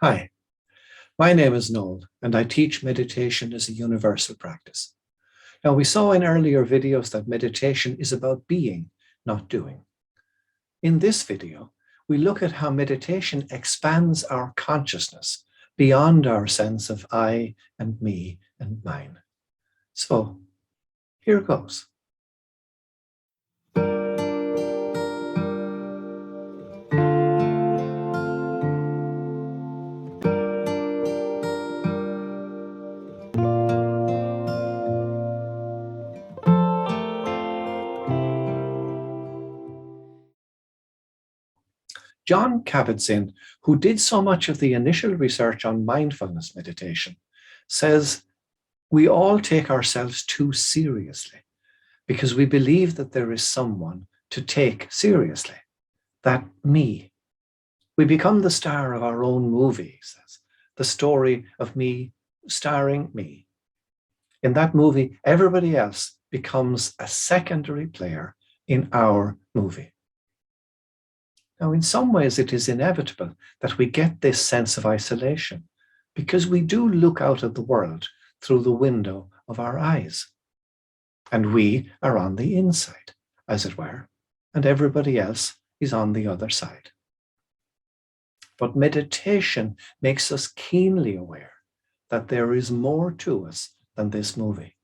Hi, my name is Noel, and I teach meditation as a universal practice. Now, we saw in earlier videos that meditation is about being, not doing. In this video, we look at how meditation expands our consciousness beyond our sense of I and me and mine. So, here goes. John Kabat-Zinn, who did so much of the initial research on mindfulness meditation, says we all take ourselves too seriously because we believe that there is someone to take seriously, that me. We become the star of our own movie, he says, the story of me starring me. In that movie, everybody else becomes a secondary player in our movie. Now, in some ways, it is inevitable that we get this sense of isolation because we do look out at the world through the window of our eyes. And we are on the inside, as it were, and everybody else is on the other side. But meditation makes us keenly aware that there is more to us than this movie.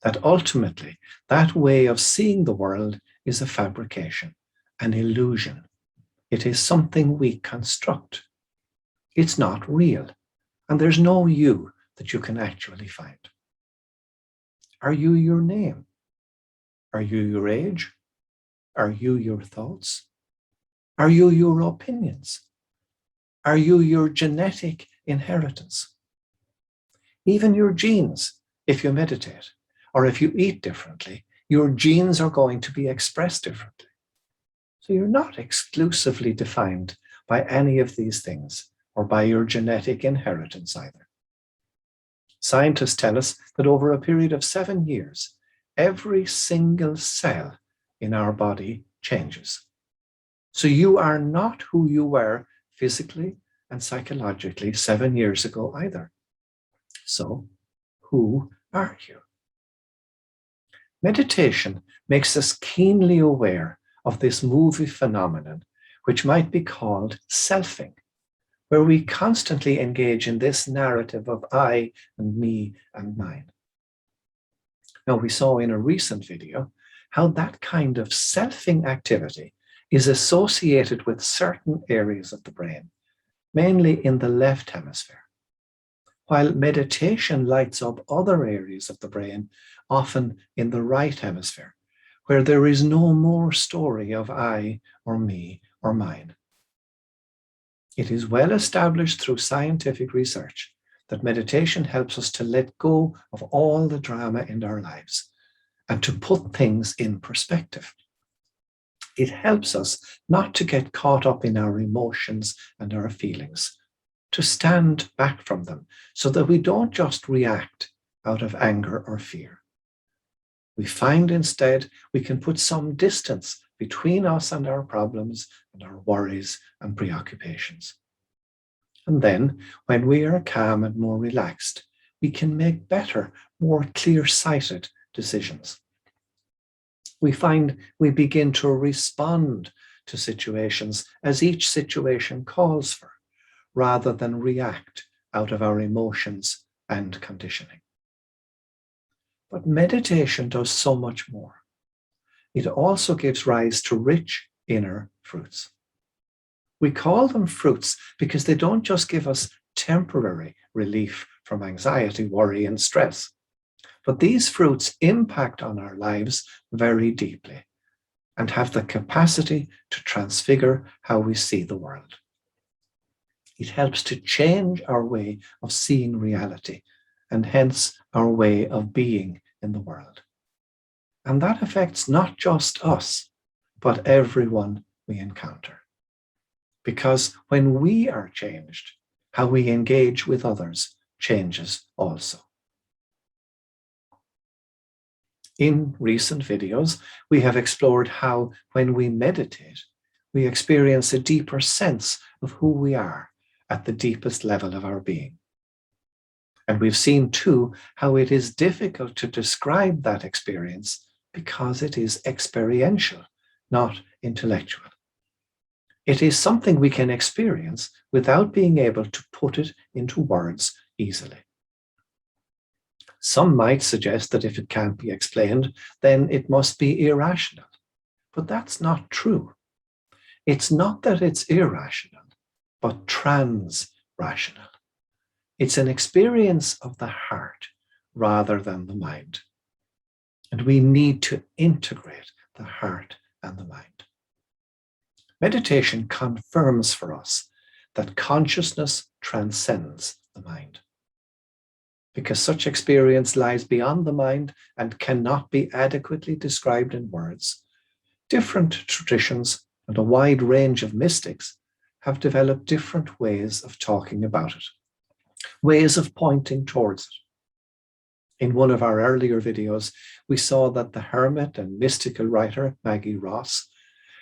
That ultimately, that way of seeing the world is a fabrication, an illusion. It is something we construct. It's not real, and there's no you that you can actually find. Are you your name? Are you your age? Are you your thoughts? Are you your opinions? Are you your genetic inheritance? Even your genes, if you meditate, or if you eat differently, your genes are going to be expressed differently. So you're not exclusively defined by any of these things or by your genetic inheritance either. Scientists tell us that over a period of 7 years, every single cell in our body changes. So you are not who you were physically and psychologically 7 years ago either. So who are you? Meditation makes us keenly aware of this movie phenomenon, which might be called selfing, where we constantly engage in this narrative of I and me and mine. Now, we saw in a recent video how that kind of selfing activity is associated with certain areas of the brain, mainly in the left hemisphere, while meditation lights up other areas of the brain, often in the right hemisphere, where there is no more story of I or me or mine. It is well established through scientific research that meditation helps us to let go of all the drama in our lives and to put things in perspective. It helps us not to get caught up in our emotions and our feelings, to stand back from them so that we don't just react out of anger or fear. We find instead we can put some distance between us and our problems and our worries and preoccupations. And then, when we are calm and more relaxed, we can make better, more clear-sighted decisions. We find we begin to respond to situations as each situation calls for, rather than react out of our emotions and conditioning. But meditation does so much more. It also gives rise to rich inner fruits. We call them fruits because they don't just give us temporary relief from anxiety, worry, and stress, but these fruits impact on our lives very deeply and have the capacity to transfigure how we see the world. It helps to change our way of seeing reality and hence our way of being in the world. And that affects not just us, but everyone we encounter. Because when we are changed, how we engage with others changes also. In recent videos, we have explored how when we meditate, we experience a deeper sense of who we are at the deepest level of our being. And we've seen too how it is difficult to describe that experience because it is experiential, not intellectual. It is something we can experience without being able to put it into words easily. Some might suggest that if it can't be explained, then it must be irrational. But that's not true. It's not that it's irrational, but trans-rational. It's an experience of the heart rather than the mind. And we need to integrate the heart and the mind. Meditation confirms for us that consciousness transcends the mind. Because such experience lies beyond the mind and cannot be adequately described in words, different traditions and a wide range of mystics have developed different ways of talking about it, ways of pointing towards it. In one of our earlier videos, we saw that the hermit and mystical writer Maggie Ross,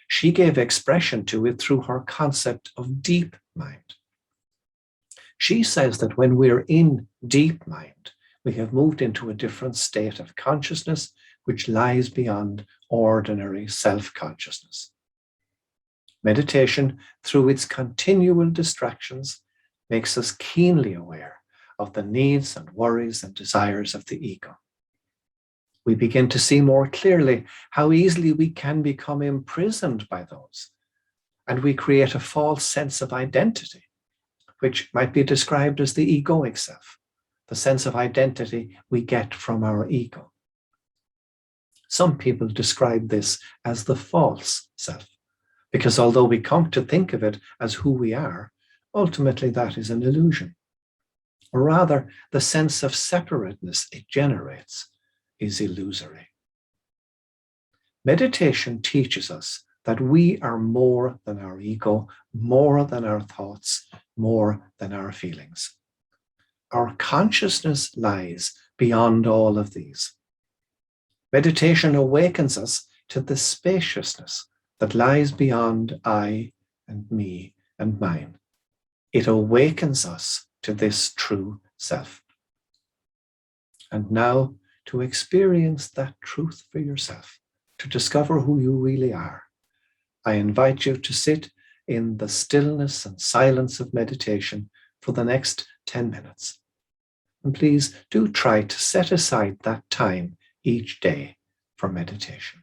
she gave expression to it through her concept of deep mind. She says that when we're in deep mind, we have moved into a different state of consciousness which lies beyond ordinary self-consciousness. Meditation, through its continual distractions, makes us keenly aware of the needs and worries and desires of the ego. We begin to see more clearly how easily we can become imprisoned by those, and we create a false sense of identity, which might be described as the egoic self, the sense of identity we get from our ego. Some people describe this as the false self, because although we come to think of it as who we are, ultimately that is an illusion. Or rather, the sense of separateness it generates is illusory. Meditation teaches us that we are more than our ego, more than our thoughts, more than our feelings. Our consciousness lies beyond all of these. Meditation awakens us to the spaciousness that lies beyond I and me and mine. It awakens us to this true self. And now, to experience that truth for yourself, to discover who you really are, I invite you to sit in the stillness and silence of meditation for the next 10 minutes. And please do try to set aside that time each day for meditation.